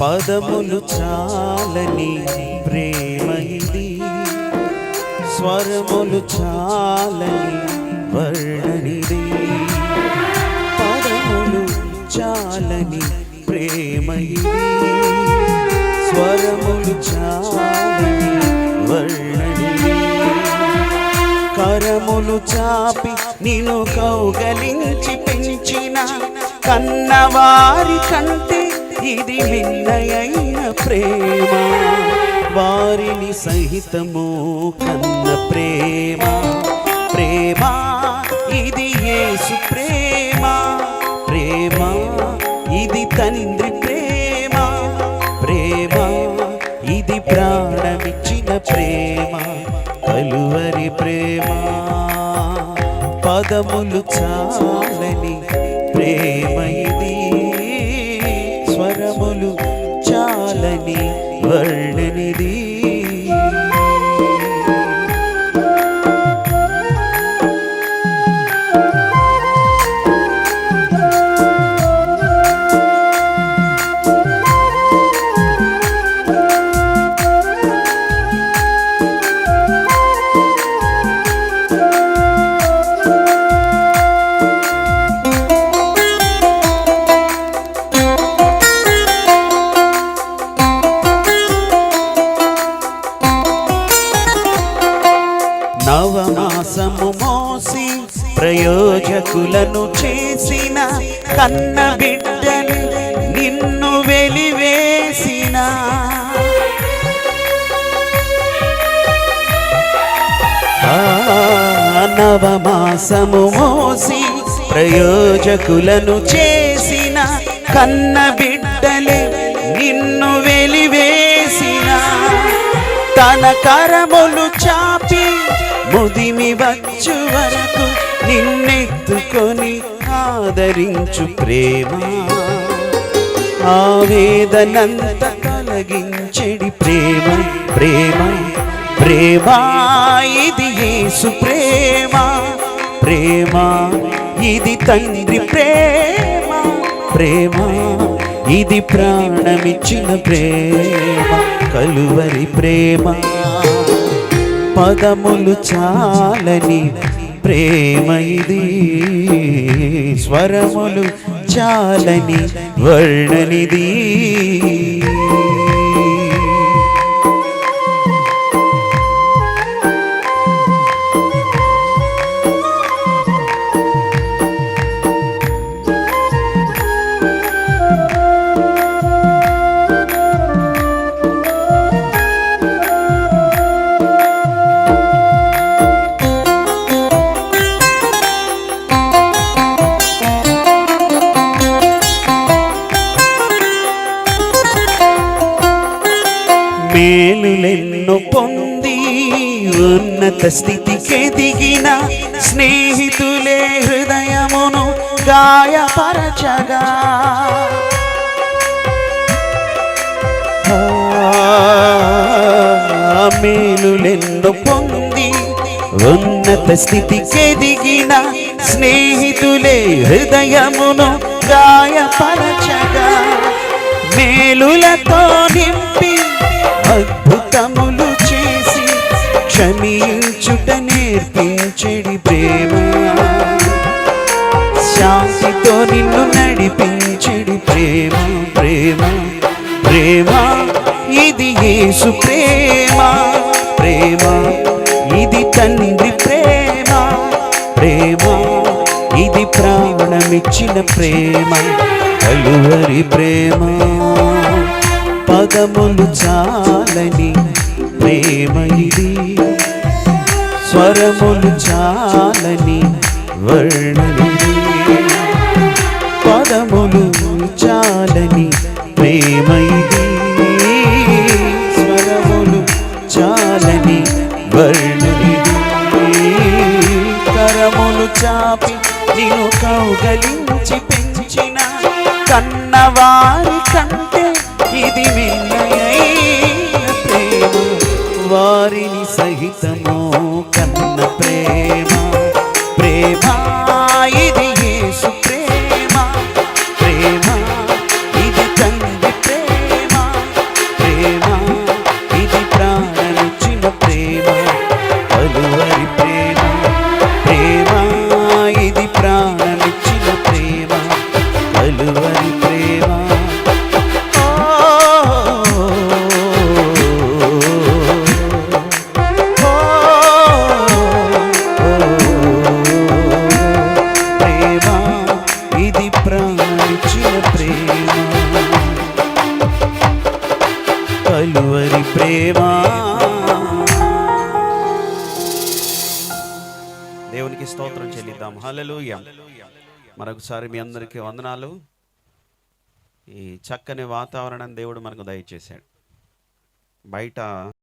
పదములు చాలని ప్రేమ ఇది, స్వరములు చాలని వర్ణనిది. పదములు చాలని ప్రేమ ఇది, స్వరములు చాలని వర్ణనిది. కరములు చాపి నిన్ను కౌగలించి పెంచిన కన్నవారి కంటే ఇది మిన్నయైన ప్రేమ. వారిని సహితము కన్న ప్రేమ. ప్రేమ ఇది యేసు ప్రేమ. ప్రేమ ఇది తండ్రి ప్రేమ. ప్రేమ ఇది ప్రాణమిచ్చిన ప్రేమ, కలువరి ప్రేమ. పదములు చాలని ప్రేమ ఇది, స్వరములు చాలని వర్ణనిది. నవమాసము మోసి ప్రయోజకులను చేసిన కన్న బిడ్డలు నిన్ను వెలివేసిన. నవమాసము మోసి ప్రయోజకులను చేసిన కన్న బిడ్డలు నిన్ను వెలివేసిన. తన కరములు చాపి ముదిమి వచ్చు వరకు నిన్నెత్తుకొని ఆదరించు ప్రేమ. ఆవేదనంత కలిగించెడి ప్రేమ. ప్రేమ ప్రేమ ఇది యేసు ప్రేమ. ప్రేమ ఇది తండ్రి ప్రేమ. ప్రేమ ఇది ప్రాణమిచ్చిన ప్రేమ, కలువరి ప్రేమ. పదములు చాలని ప్రేమ ఇది, స్వరములు చాలని వర్ణనిది. మేలులెన్నో పొంది ఉన్నత స్థితికి దిగిన స్నేహితులే హృదయమును గాయపరచగా. మేలులెన్నో పొంది ఉన్నత స్థితికి దిగిన స్నేహితులే హృదయమును గాయపరచగా. మేలులతో నింపి అద్భుతములు చేసి క్షమించుట నేర్పించెడి ప్రేమ. శాంతితో నిన్ను నడిపించెడి ప్రేమ. ప్రేమ ప్రేమ ఇది యేసు ప్రేమ. ప్రేమ ఇది తండ్రి ప్రేమ. ప్రేమ ఇది ప్రాణమిచ్చిన ప్రేమ, కలువరి ప్రేమ. పదములు చాలని ప్రేమ ఇది, స్వరములు చాలని వర్ణనిది. పదములు చాలని ప్రేమ ఇది, స్వరములు చాలని వర్ణనిది. కరములు చాపి నిన్ను కౌగలించి పెంచిన కన్నవారి కంటే ఇది మిన్నయైన ప్రేమ. వారిని సహితము కన్న ప్రేమ. ప్రేమ ఇది యేసు ప్రేమ. ప్రేమ ఇది తండ్రి ప్రేమ. కలువరి ప్రేమ, ప్రేమ ఇది ప్రాణమిచ్చిన ప్రేమ, కలువరి ప్రేమ. ప్రేమ ఇది ప్రాణమిచ్చిన ప్రేమ, కలువరి ప్రేమ. దేవునికి స్తోత్రం చెల్లిద్దాం. హల్లెలూయా. మరొకసారి మీ అందరికీ వందనాలు. ఈ చక్కని వాతావరణం దేవుడు మనకు దయచేశాడు. బయట